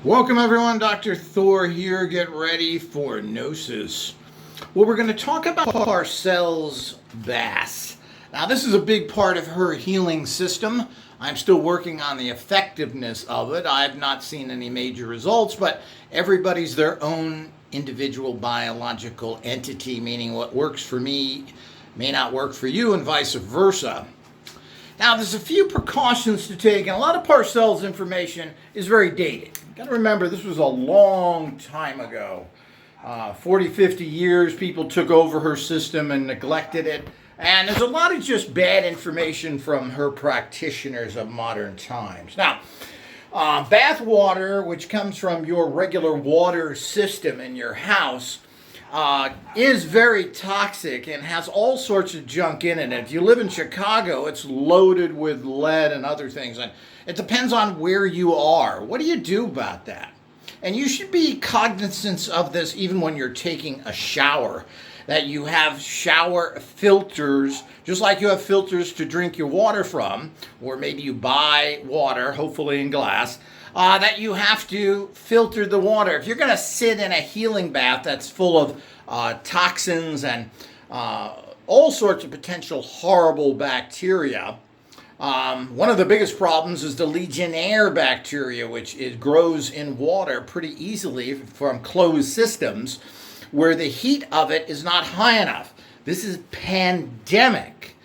Welcome everyone, Dr. Thor here. Get ready for Gnosis. Well, we're going to talk about Parcell's bass. Now, this is a big part of her healing system. I'm still working on the effectiveness of it. I've not seen any major results, but everybody's their own individual biological entity, meaning what works for me may not work for you and vice versa. Now, there's a few precautions to take, and a lot of Parcell's information is very dated. You've got to remember, this was a long time ago. 40, 50 years, people took over her system and neglected it. And there's a lot of just bad information from her practitioners of modern times. Now, bath water, which comes from your regular water system in your house, is very toxic and has all sorts of junk in it. If you live in Chicago, it's loaded with lead and other things. And it depends on where you are. What do you do about that? And you should be cognizant of this even when you're taking a shower, that you have shower filters, just like you have filters to drink your water from, or maybe you buy water, hopefully in glass, that you have to filter the water. If you're going to sit in a healing bath that's full of toxins and all sorts of potential horrible bacteria, one of the biggest problems is the Legionnaire bacteria, which grows in water pretty easily from closed systems where the heat of it is not high enough. This is pandemic,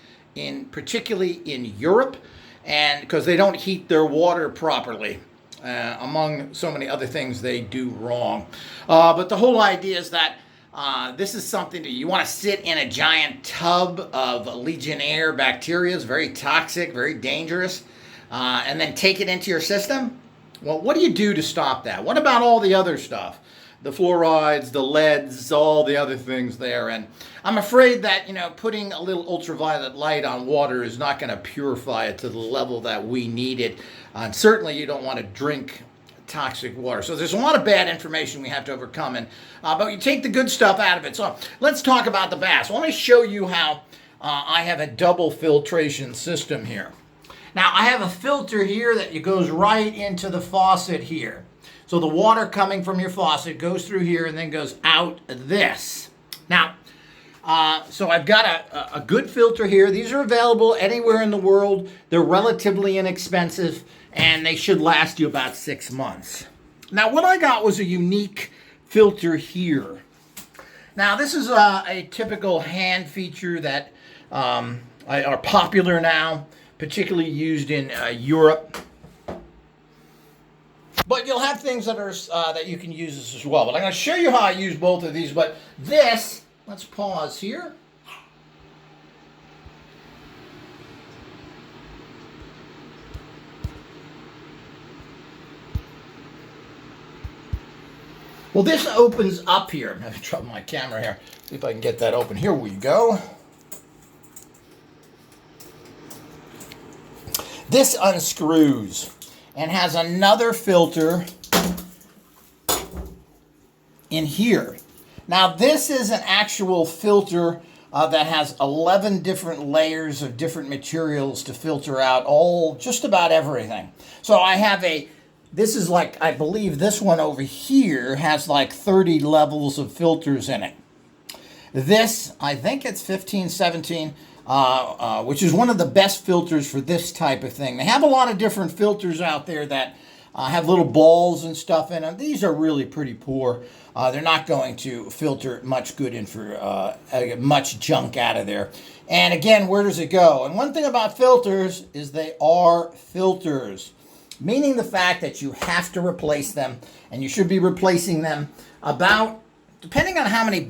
particularly in Europe, and because they don't heat their water properly. Among so many other things they do wrong. But the whole idea is that this is something that you want to sit in a giant tub of Legionnaire bacteria. It's very toxic, very dangerous, and then take it into your system. Well, what do you do to stop that? What about all the other stuff? The fluorides, the leads, all the other things there. And I'm afraid that, putting a little ultraviolet light on water is not going to purify it to the level that we need it. And certainly you don't want to drink toxic water. So there's a lot of bad information we have to overcome. But you take the good stuff out of it. So let's talk about the bass. Let me show you how I have a double filtration system here. Now, I have a filter here that goes right into the faucet here. So the water coming from your faucet goes through here and then goes out this. Now, so I've got a good filter here. These are available anywhere in the world. They're relatively inexpensive, and they should last you about 6 months. Now, what I got was a unique filter here. Now, this is a typical hand feature that are popular now, particularly used in Europe. But you'll have things that are that you can use this as well. But I'm going to show you how I use both of these. But this, let's pause here. Well, this opens up here. I'm having trouble with my camera here. See if I can get that open. Here we go. This unscrews and has another filter in here. Now, this is an actual filter that has 11 different layers of different materials to filter out just about everything. So I have this is like, I believe this one over here has like 30 levels of filters in it. This, I think it's 15, 17, which is one of the best filters for this type of thing. They have a lot of different filters out there that have little balls and stuff in them. These are really pretty poor. They're not going to filter much good in for much junk out of there. And again, where does it go? And one thing about filters is they are filters, meaning the fact that you have to replace them, and you should be replacing them about, depending on how many